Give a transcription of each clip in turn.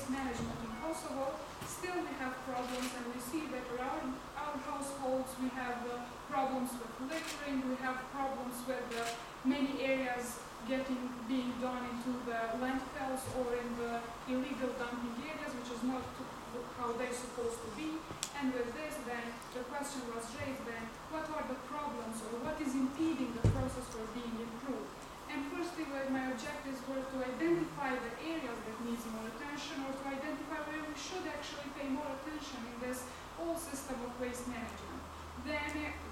waste management in Kosovo, still we have problems, and we see that around our households we have problems with littering, we have problems with many areas being done into the landfills or in the illegal dumping areas, which is not how they're supposed to be. And with this, then, the question was raised then, what are the problems or what is impeding the process for being improved? And firstly, my objectives were to identify the areas that needs more attention, or to identify where we should actually pay more attention in this whole system of waste management. Then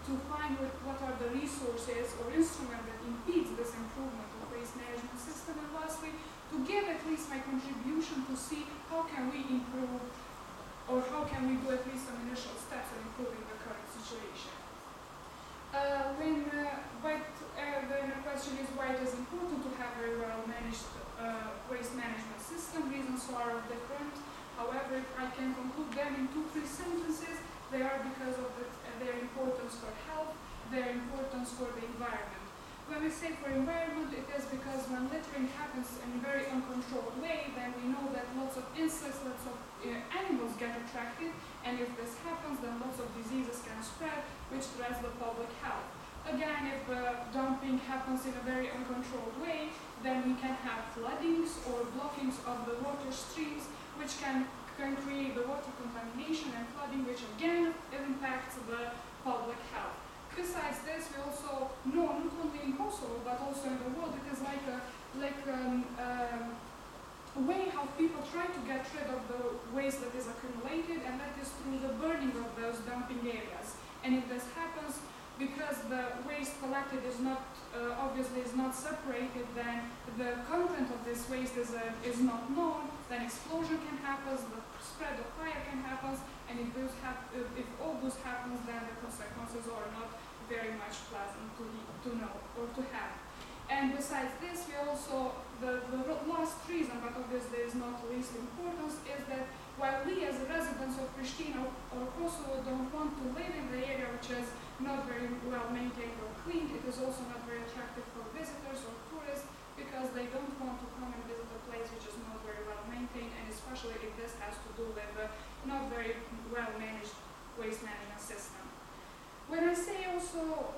to find what are the resources or instruments that impedes this improvement of waste management system, and lastly, to give at least my contribution to see how can we improve, or how can we do at least some initial steps in improving the current situation. Then the question is why it is important to have a well-managed waste management system. Reasons are different. However, I can conclude them in 2-3 sentences. They are because of their importance for health, their importance for the environment. When we say for environment, it is because when littering happens in a very uncontrolled way, then we know that lots of insects, lots of animals get attracted, and if this happens, then lots of diseases can spread, which threatens the public health. Again, if dumping happens in a very uncontrolled way, then we can have floodings or blockings of the water streams, which can create the water contamination and flooding, which again impacts the public health. Besides this, we also know, not only in Kosovo, but also in the world, it is like a way how people try to get rid of the waste that is accumulated, and that is through the burning of those dumping areas. And if this happens, because the waste collected is not, obviously is not separated, then the content of this waste is not known, then explosion can happen, the spread of fire can happen, and if all this happens, then the consequences are not very much pleasant to know or to have. And besides this, we also, the last reason, but obviously is not the least importance, is that while we as residents of Prishtina or Kosovo don't want to live in the area which is not very well maintained or cleaned, it is also not very attractive for visitors or tourists, because they don't want to come and visit a place which is not very well maintained, and especially if this has to do with a not very well managed waste management system. When I say also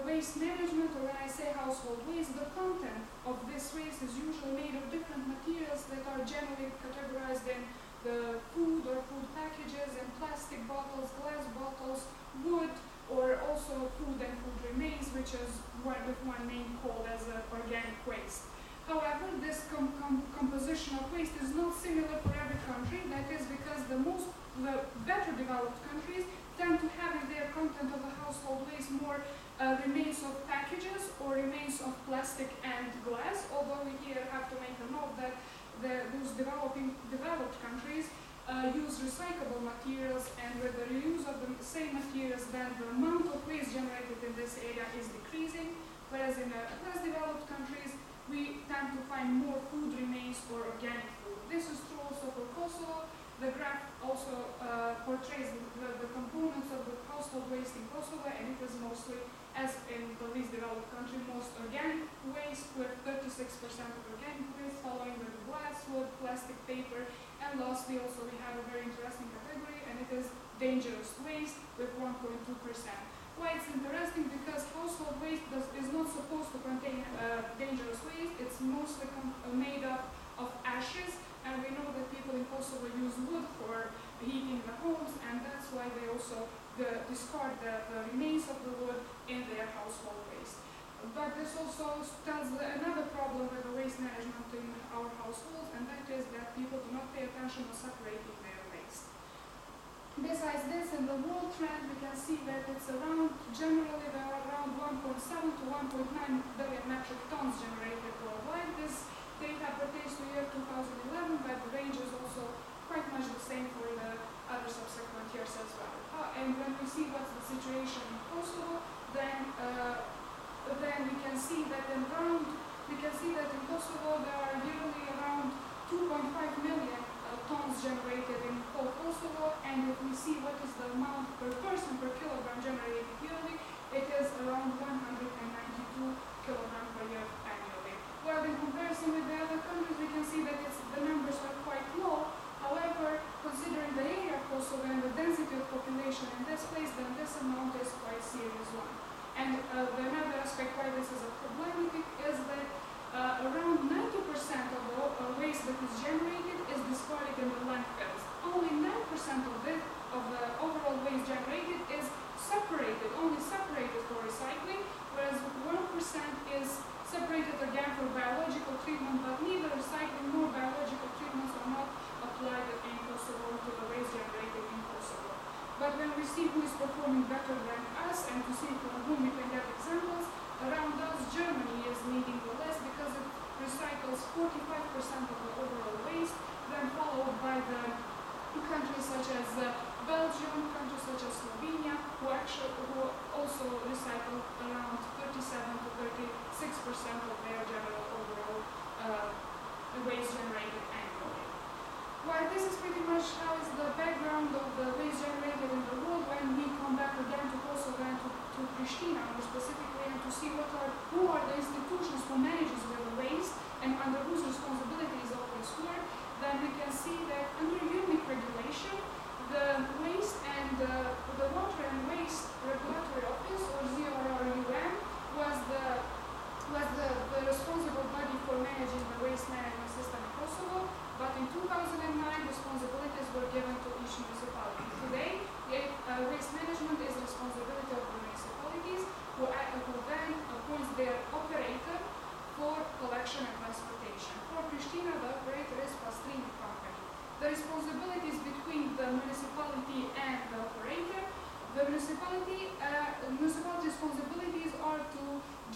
waste management, or when I say household waste, the content of this waste is usually made of different materials that are generally categorized in the food or food packages, in plastic bottles, glass bottles, wood, or also food and food remains, which is with one name called as organic waste. However, this composition of waste is not similar for every country. That is because the better developed countries tend to have in their content of the household waste more remains of packages or remains of plastic and glass, although we here have to make a note that those developed countries use recyclable materials, and with the reuse of the same materials, then the amount of waste generated in this area is decreasing, whereas in less developed countries, we tend to find more food remains or organic food. This is true also for Kosovo. The graph also portrays the components of the household waste in Kosovo, and it is mostly, as in the least developed country, most organic waste, with 36% of organic waste, following with glass, wood, plastic, paper, and lastly also we have a very interesting category, and it is dangerous waste with 1.2%. Why it's interesting? Because household waste is not supposed to contain dangerous waste. It's mostly made up of ashes, and we know that people in Kosovo use wood for heating the homes, and that's why they also discard the remains of the wood in their household waste. But this also tells another problem with the waste management in our households, and that is that people do not pay attention to separating their waste. Besides this, in the world trend, we can see that it's generally there are around 1.7 to 1.9 billion metric tons generated worldwide. This data pertains to year 2011, but the range is also quite much the same for the other subsequent years as well. And when we see what's the situation in Kosovo, then we can see that in Kosovo there are yearly around 2.5 million tons generated in whole Kosovo, and if we see what is the amount per person per kilogram generated yearly, it is around 192 kilograms per year annually. While in comparison with the other countries, we can see that the numbers are quite low, in the landfills. Only 9% of the overall waste generated is separated, only separated for recycling, whereas 1% is separated again for biological treatment, but neither recycling nor biological treatments are not applied in Kosovo to the waste generated in Kosovo. But when we see who is performing better than us and to see from whom we can get examples, around us Germany is leading the list because it recycles 45% of the overall waste, then followed by the countries such as Belgium, countries such as Slovenia, who also recycle around 37 to 36% of their general overall waste generated annually. While this is pretty much how is the background of the waste generated in the world, when we come back again to Kosovo and to Prishtina more specifically, and to see who are the institutions who manages with the waste and under whose responsibility is all this work, then we can see that under UNIC regulation, the waste and the water and waste regulatory office, or ZRRUM, was the responsible body for managing the waste management system in Kosovo. But in 2009, responsibilities were given to each municipality. Today, waste management is the responsibility of the municipalities, who then appoints their operator for collection and transportation. For Prishtina, the operator is Prishtina company. The responsibilities between the municipality and the operator, the municipality responsibilities are to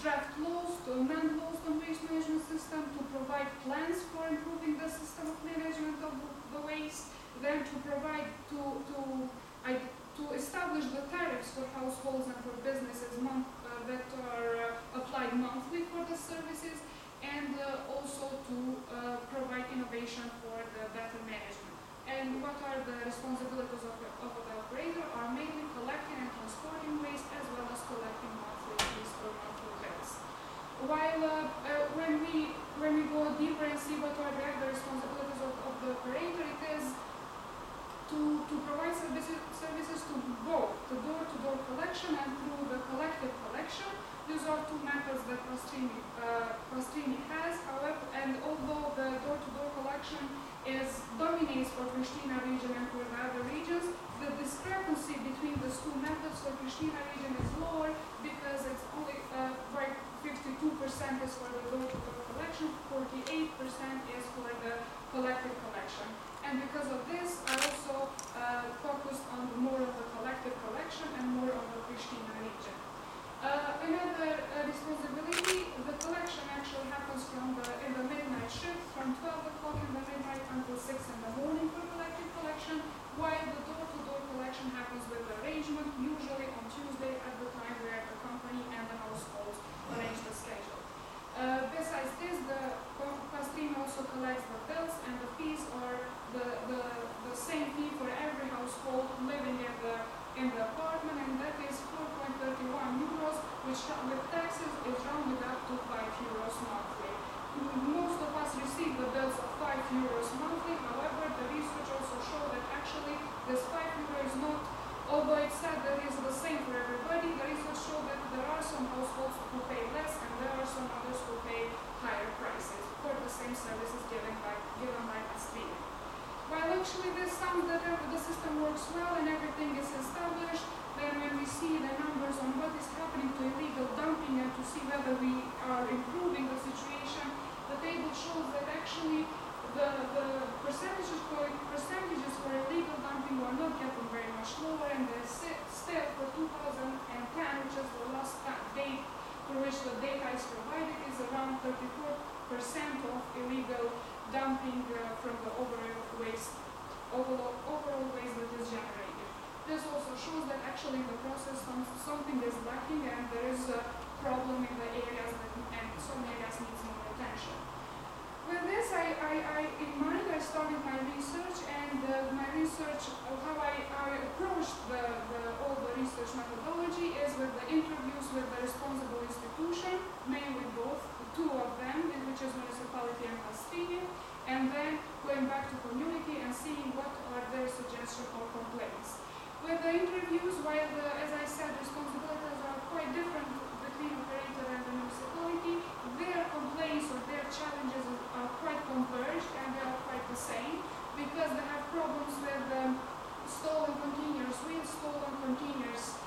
draft laws, to amend laws on waste management system, to provide plans for improving the system of management of the waste, then to provide to establish the tariffs for households and for businesses that are applied monthly for the services, and also to provide innovation for the better management. And what are the responsibilities of the operator are mainly collecting and transporting waste, as well as collecting monthly fees or monthly bills. While when we go deeper and see what are the other responsibilities of the operator, it is to provide services to both the door-to-door collection and through the collective collection. These are two methods that Prishtina has, however, and although the door-to-door collection dominates for Prishtina region and for the other regions, the discrepancy between these two methods for Prishtina region is lower because it's only by 52% is for the door-to-door collection, 48% is for the collective collection. And because of this, I also focused on more of the collective collection and more of the Prishtina region. Another responsibility, the collection actually happens in the midnight shift, from 12 o'clock in the midnight until 6 in the morning for collective collection, while the door-to-door collection happens with arrangement, usually on Tuesday at the time where the company and the households arrange the schedule. Besides this, the Prishtina also collects the bills, and the fees are the same fee for every household living in the apartment, and that is 4.31 euros, which with taxes is rounded up to 5 euros monthly. Most of us receive the bills of 5 euros monthly. However, the research also shows that actually this 5 euros is not, although it's said that it's the same for everybody, the research shows that there are some households who pay less and there are some others who pay higher prices for the same services given by Prishtina. While actually this sounds that the system works well and everything is established, then when we see the numbers on what is happening to illegal dumping and to see whether we are improving the situation, the table shows that actually the percentages for illegal dumping are not getting very much lower, and they're still for 2010, which is the last date for which the data is provided, is around 34% of illegal dumping from the overall waste that is generated. This also shows that actually in the process something is lacking, and there is a problem in the areas and some areas needs more attention. With this in mind, I started my research, and my research, how I approached all the research methodology is with the interviews with the responsible institution, mainly two of them, which is Municipality and Prishtina, and then going back to community and seeing what are their suggestions or complaints. With the interviews, while as I said, responsibilities are quite different between operator and the municipality, their complaints or their challenges are quite converged, and they are quite the same, because because they have problems with stolen containers, with stolen containers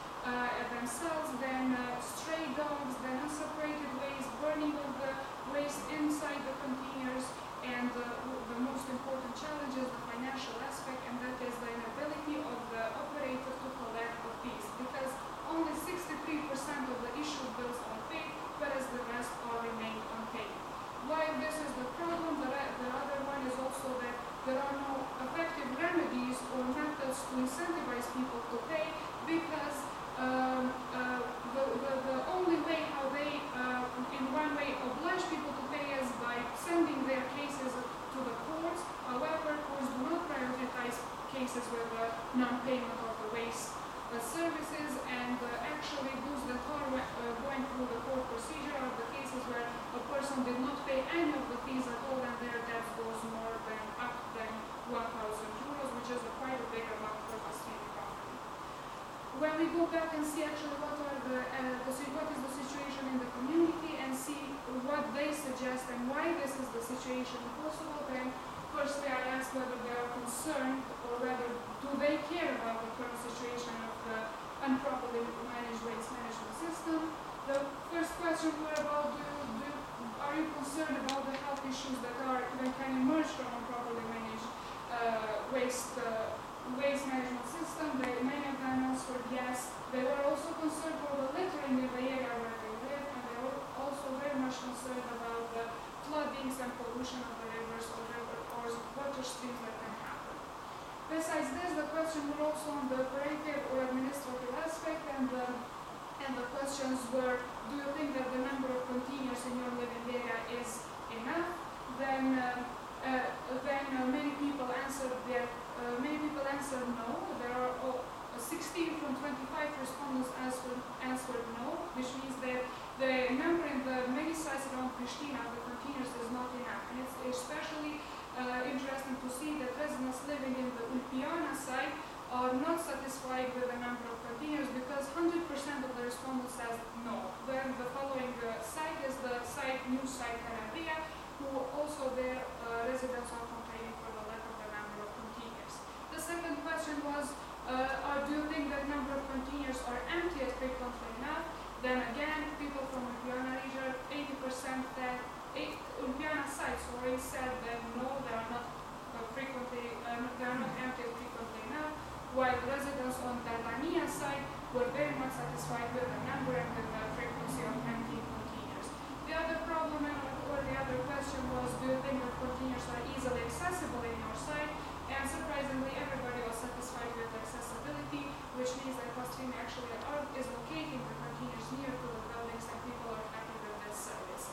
themselves, then stray dogs, then unseparated waste, burning of the waste inside the containers, and the most important challenge is the financial aspect, and that is the inability of the operator to collect the fees, because only 63% of the issued bills are paid, whereas the rest all remain unpaid. Why this is the problem? The other one is also that there are no effective remedies or methods to incentivize people to pay, because the only way how they, in one way, oblige people to pay is by sending their cases to the courts. However, courts do not prioritize cases with non-payment of the waste services, and actually those that are going through the court procedure are the cases where a person did not pay any of the fees at all, and their debt goes more than up than 1,000 euros, which is quite a big amount for a Swedish company. When we go back and see actually what is the situation in the community and see what they suggest and why this is the situation in Kosovo, then firstly I asked whether they are concerned or whether do they care about the current situation of the improperly managed waste management system. The first question were about are you concerned about the health issues that can emerge from improperly managed waste management system? Many of them answered yes. They were also concerned for the littering in the area where they live, and they were also very much concerned about the floodings and pollution of the rivers or water streams that can happen. Besides this, the question were also on the operative or administrative aspect, and the questions were, do you think that the number of containers in your living area is enough? Then many people answered no. There are 16 from 25 respondents answered no, which means that the number in the many sites around Prishtina, the containers, is not enough. And it's especially interesting to see that residents living in the Ulpiana site are not satisfied with the number of containers, because 100% of the respondents says no. Then the following site is the new site Calabria, who also their residents are complaining for the lack of the number of containers. The second question was, do you think that number of containers are empty as frequently enough? Then again, people from Ulpiana region, 80% that Ulpiana site said that no, they are not empty as frequently enough, while the residents on the Dania site were very much satisfied with the number and with the frequency of empty containers. The other problem or the other question was, do you think that containers are easily accessible in your site? And surprisingly, everybody was satisfied with accessibility, which means that Prishtina actually is locating the containers near to the buildings, and people are happy with this service.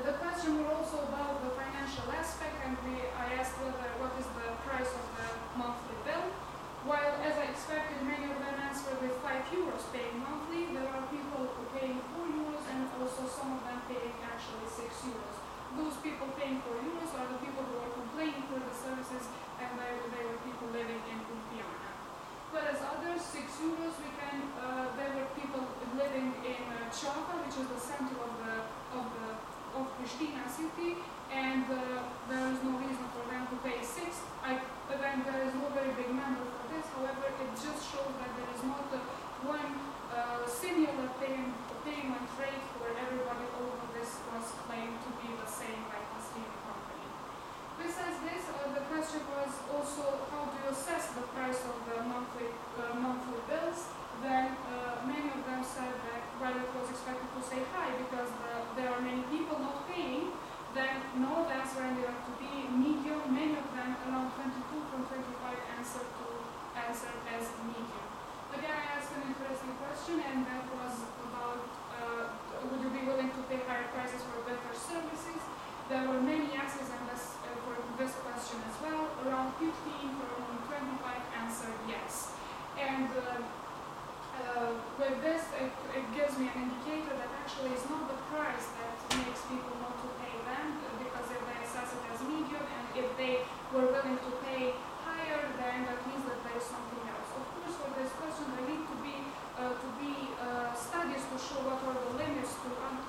The question was also about the financial aspect, and I asked what is the price of the monthly bill. While, as I expected, many of them answered with 5 euros paying monthly, there are people who paying 4 euros and also some of them paying actually 6 euros. Those people paying 4 euros are the people who are complaining for the services, and they were people living in Ulpiana. Whereas others, 6 euros, they were people living in Chaka, which is the center of Prishtina city, and there is no reason for them to pay 6. Again, there is no very big number for this. However, it just shows that there is not one similar payment rate for everybody, although this was claimed to be the same like the Swedish company. Besides this, the question was also how do you assess the price of the monthly bills. Then many of them said that while it was expected to say high because there are many people not paying, then no, the answer ended up to be medium. Many of them, around 22 from 25, answered as medium. Again, I asked an interesting question, and that was about would you be willing to pay higher prices for better services? There were many yeses for this question as well. Around 15 from 25 answered yes. And with this, it gives me an indicator that actually it's not the price that makes people want to pay them, because if they assess it as medium, and if they were willing to pay higher, then that means that there is something else. Of course, for this question, there need to be studies to show what are the limits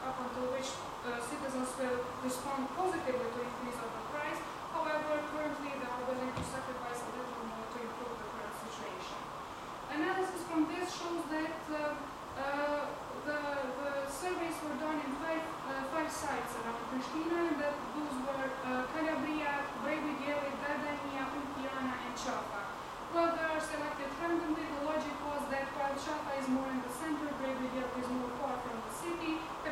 up until which citizens will respond positively to increase of the price. However, currently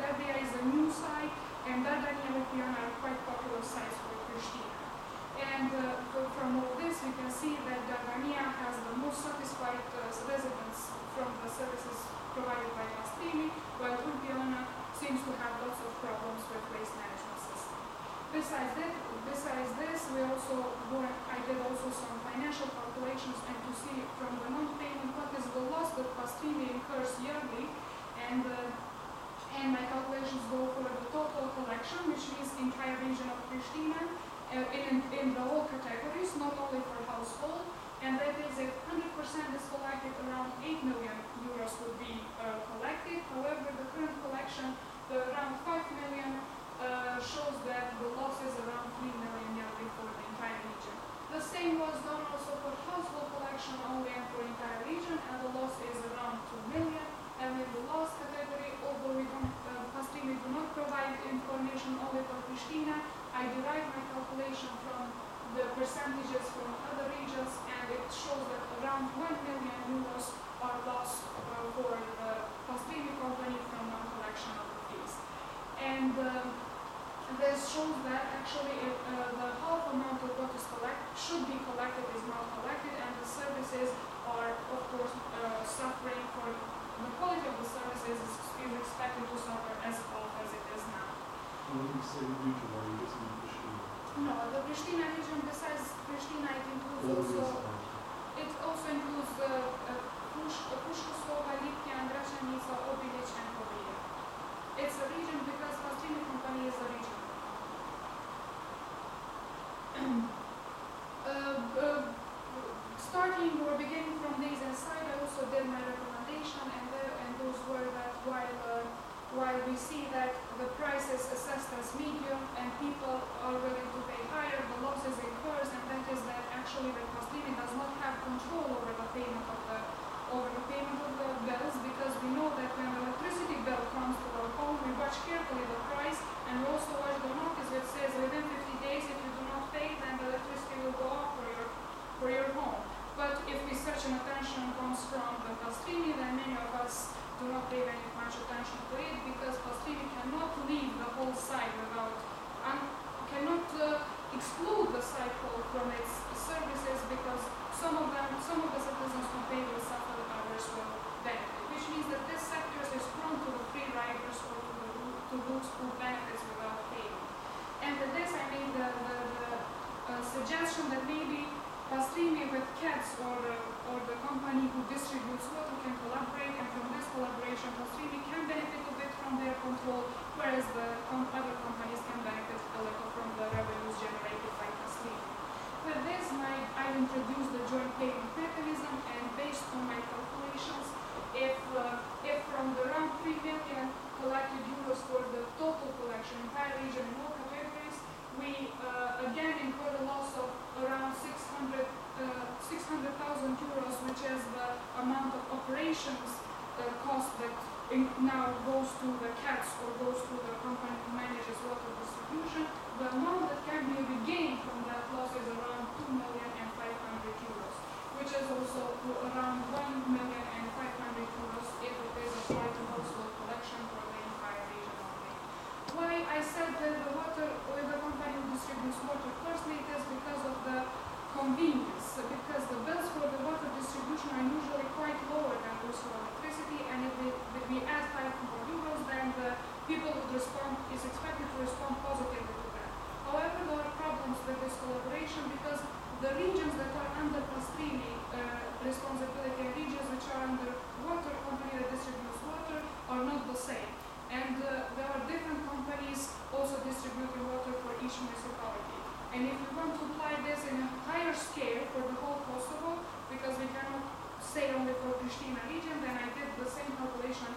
Devia is a new site, and Dardania and Ljubljana are quite popular sites for Prishtina. And from all this, we can see that Dardania has the most satisfied residents from the services provided by Pastrimi, while Ljubljana seems to have lots of problems with waste management system. Besides this, I did also some financial calculations and to see from the non-payment what is the loss that Pastrimi incurs yearly, and my calculations go for the total collection, which means the entire region of Prishtina, in the all categories, not only for household, and that is if 100% is collected, around 8 million euros would be collected. However, the current collection, around 5 million, shows that the loss is around 3 million yearly for the entire region. The same was done also for household collection only and for the entire region, and the loss is around 2 million. And in the loss category, although we do not provide information only for Prishtina, I derived my calculation from the percentages from other regions, and it shows that around 1 million euros are lost for the Pastrimi company from non-collection of the fees. And this shows that actually the half amount of what is should be collected is not collected, and the services are, of course, suffering for the quality of the services is expected to suffer as half as it is now. What do you say the region are you getting in Prishtina? No, the Prishtina region, besides Prishtina, it includes Kosovo, Lipjan, Gračanica, Obilić, and Kobilje. It's a region because Pastrimi company is a region. Starting or beginning from these inside, I also did my recommendation, and those were that while we see that the price is assessed as medium and people are willing to pay higher, the losses incurs, and that is that actually the Pastrimi does not have control over the payment of the bills, because we know that when the electricity bill comes to our home, we watch carefully the price, and we also watch the notice which says within 50 days if you do not pay, then the electricity will go off for your home. But if such an attention comes from the Pastrimi, then many of us do not pay very much attention to it, because Pastrimi cannot leave the whole site cannot exclude the site from its services, because some of the citizens who pay will suffer, others will benefit, which means that this sector is prone to the free riders or to those who benefits without paying. And with this I made the suggestion that maybe Pastrimi with CATS or the company who distributes water can collaborate, and from this collaboration Pastrimi can benefit a bit from their control, whereas the other companies can benefit a little from the revenues generated by Pastrimi. With this, I introduced the joint payment mechanism, and based on my calculations, if from the around 3 million collected euros for the total collection, entire region in all categories, we again incur a loss of around 600,000 euros, which is the amount of operations cost that now goes to the CATS or goes to the company who manages water distribution. The amount that can be regained from that loss is around 2,500,000 euros, which is also around 1,500,000 euros if it is applied to household collection for the entire region only. Why I said that the company who distributes water, firstly it is because of the convenience, because the bills for the water distribution are usually quite lower than those for electricity, and if we add 5 more euros, then the people would is expected to respond positively to that. However, there are problems with this collaboration, because the regions that are under Pastrimi responsibility and regions which are under water company that distributes water are not the same. And there are different companies also distributing water for each municipality. And if we want to apply this in a higher scale for the whole Kosovo, because we cannot say only for Prishtina region, then I did the same calculation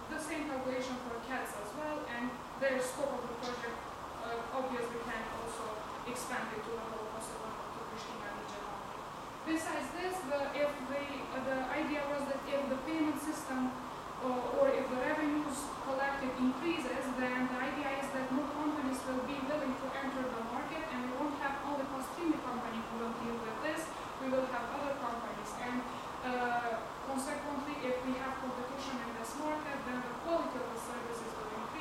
for CATS as well, and their scope of the project obviously can also expand it to the whole Kosovo, not to Prishtina region only. Besides this, the idea was that if the payment system or if the revenues collected increases, then the idea is that more companies will be willing to enter the market, and we won't have only Pastrimi company who will deal with this, we will have other companies. And consequently, if we have competition in this market, then the quality of the services will increase.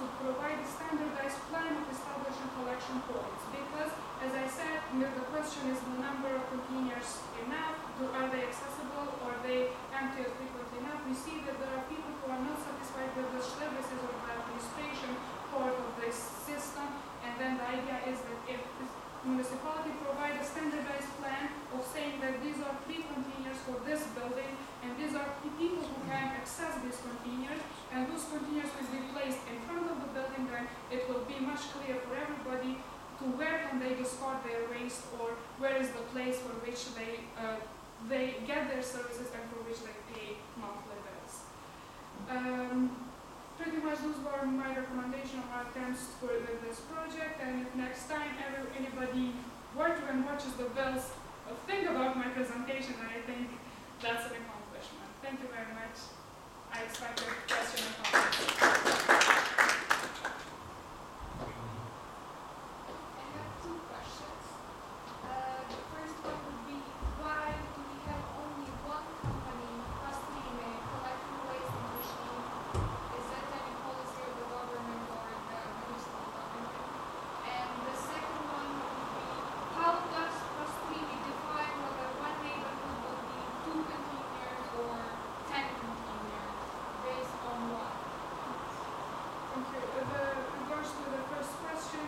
could provide a standardized plan of establishing collection points. Because, as I said, the question is the number of containers enough, are they accessible, or are they empty or frequently enough? We see that there are people who are not satisfied with the services or the administration part of this system, and then the idea is that if the municipality provide a standardized plan of saying that these are 3 containers for this building, and these are people who can access these containers, and those containers will be placed in front of the building, then it will be much clearer for everybody to where can they discard their waste, or where is the place for which they get their services and for which they pay monthly bills. Pretty much those were my recommendation or attempts for this project, and if next time anybody were to and watches the bills think about my presentation, I think that's an accomplishment. Thank you very much. I expect a question and comments. I have 2 questions. The first one would be, why do we have only one company, Prishtina, collecting waste in Prishtina? Is that any policy of the government or the municipal government? And the second one would be, how does Prishtina define whether one neighborhood will be 2 containers or 10 containers? Based on what? Thank you. Regards to the first question,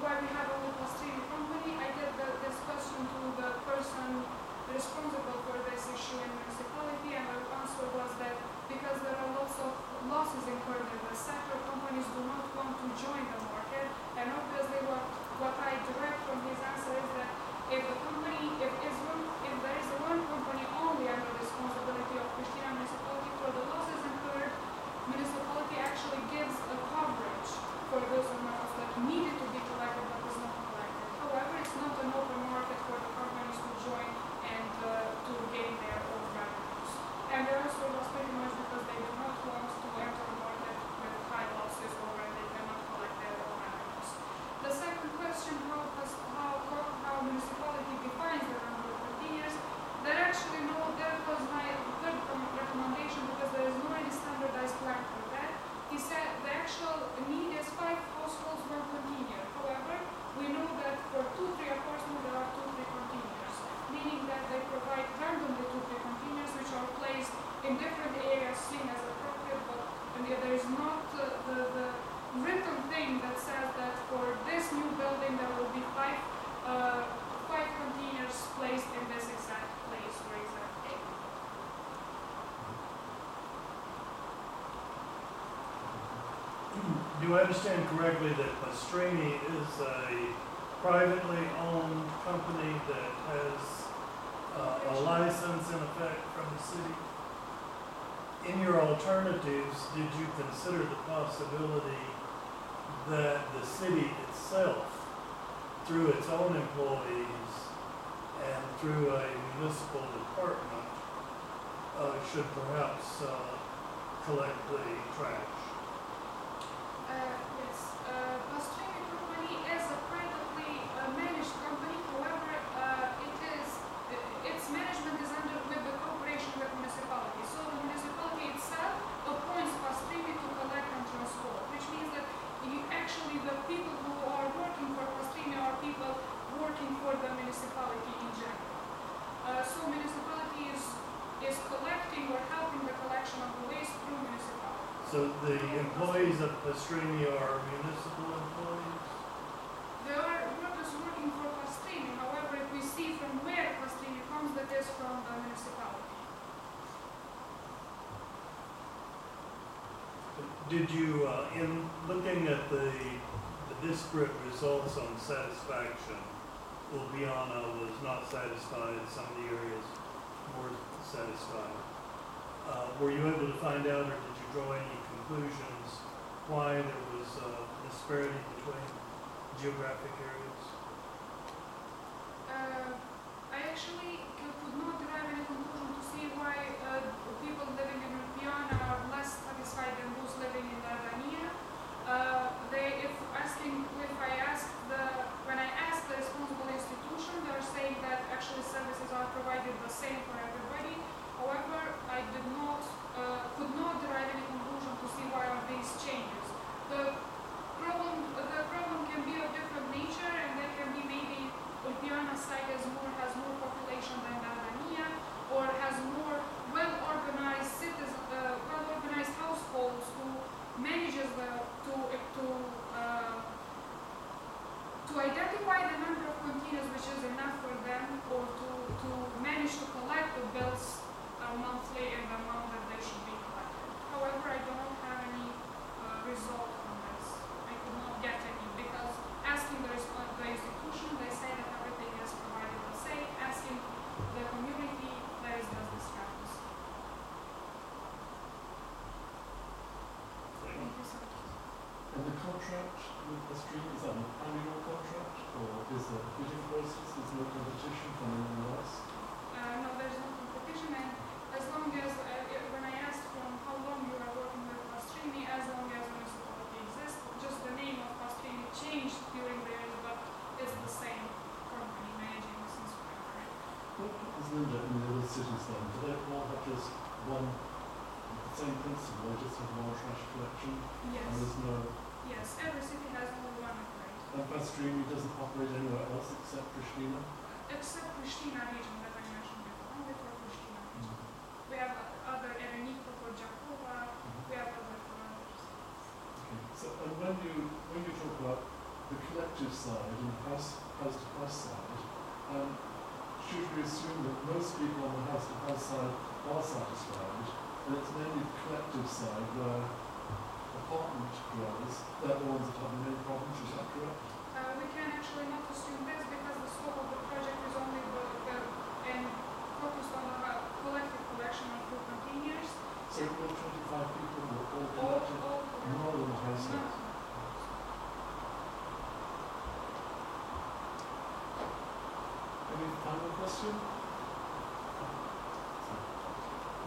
why we have only Prishtina company, I did this question to the person responsible for this issue in municipality, and the answer was that because there are lots of losses incurred in the sector, companies do not want to join the market, and obviously what I derive from his answer is that if there is one company only under the responsibility of Prishtina municipality for the losses incurred, municipality actually gives a coverage for those amounts that needed to be collected but was not collected. However, it's not an open market for the companies to join and to gain their own revenues. And the answer was pretty much because they do not want to enter a market with high losses or where they cannot collect their own revenues. The second question, how municipality defines the number of containers, that was my third recommendation, because there is no any standardized plan for that. He said the actual need is 5 households, 1 container. However, we know that for 2-3 apartments there are 2-3 containers, meaning that they provide randomly 2-3 containers which are placed in different areas seen as appropriate, but there is not the written thing that says that for this new building there will be 5 containers placed in this exact place or exact area. Do I understand correctly that Prishtina is a privately owned company that has a license in effect from the city? In your alternatives, did you consider the possibility that the city itself, through its own employees and through a municipal department, should perhaps collect the trash? Yes, Prishtina company is a privately managed company. However, its management is with the cooperation with municipality. So the municipality itself appoints Prishtina to collect and transport, which means that the people who are working for Prishtina are people working for the municipality in general. So municipality is collecting or helping the collection of the waste through municipality. So the employees of Prishtina are municipal employees? There are workers working for Prishtina. However, if we see from where Prishtina comes, that is from the municipality. Did you, in looking at the disparate results on satisfaction, Ljubljana was not satisfied, some of the areas were satisfied. Were you able to find out, or did you draw any conclusions why there was disparity between geographic areas? I actually could not derive any conclusion to see why people living in Ljubljana are less satisfied than those living in Dardania. When I asked the responsible institution, they are saying that actually services are provided the same for everybody. However, I could not derive any conclusion to see why are these changes. The to manage to collect the bills monthly in the amount that they should be collected. However, I do not have any result on this. I could not get any because asking the institution, they say that everything is provided the same. Asking the community, there is this discrepancy. Thank you so much. And the contract with the street, is that an annual contract or is there a bidding process? Is there no competition from anyone else? No, there's no competition, and as long as, when I asked from how long you are working with Pastrini, as long as Municipality exists, just the name of Pastrini changed during the years, but it's the same company managing since forever. What is Linda in the other cities then? Do they all have just one, the same principle, they just have one trash collection? Yes. And there's no, Yes, every city has only one operator. and Pastrini doesn't operate anywhere else except Prishtina? Except Prishtina region that I mentioned before, only for Prishtina region. We have other Ereniko for Jakova, we have other for others. Okay. So, and when you talk about the collective side and house to house side, should we assume that most people on the house to house side are satisfied, and it's mainly the collective side where apartment dwellers, they're the ones that have the main problems, is that correct? We can actually not assume this because the scope of the project is only and focused on the collective collection of food containers. So all 25 people were all All collected, more than the house no. has. Any final question?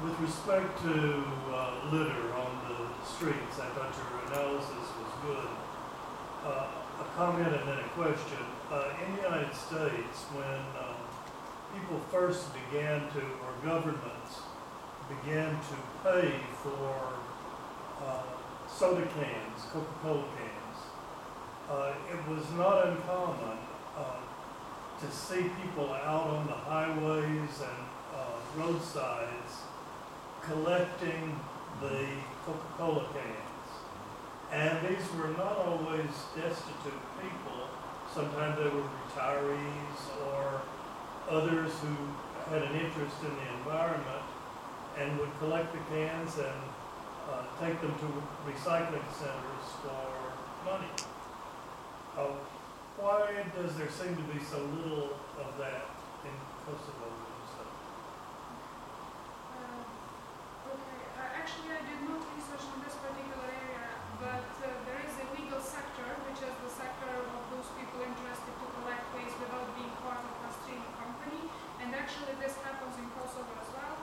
With respect to litter on the streets, I thought your analysis was good. A comment and then a question. In the United States, when people first began to, or governments began to pay for soda cans, Coca-Cola cans, it was not uncommon to see people out on the highways and roadsides collecting the Coca-Cola cans. And these were not always destitute people. Sometimes they were retirees or others who had an interest in the environment and would collect the cans and take them to recycling centers for money. Why does there seem to be so little of that in Kosovo? Okay, actually I did not research on this particular area, but there is a legal sector, which is the sector of those people interested to collect waste without being part of a stream company, and actually this happens in Kosovo as well.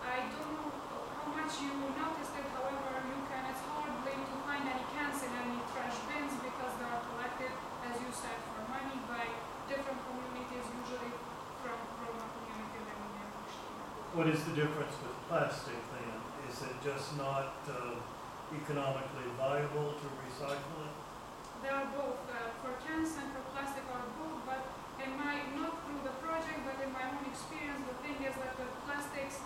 I don't know how much you noticed it, however, it's hardly to find any cans in any trash bins because they are collected, as you said, for money by different communities, usually from Roma community than in Prishtina. What is the difference with plastic then? Is it just not economically viable to recycle it? They are both, for cans and for plastic are both, but not through the project, but in my own experience, the thing is that the plastics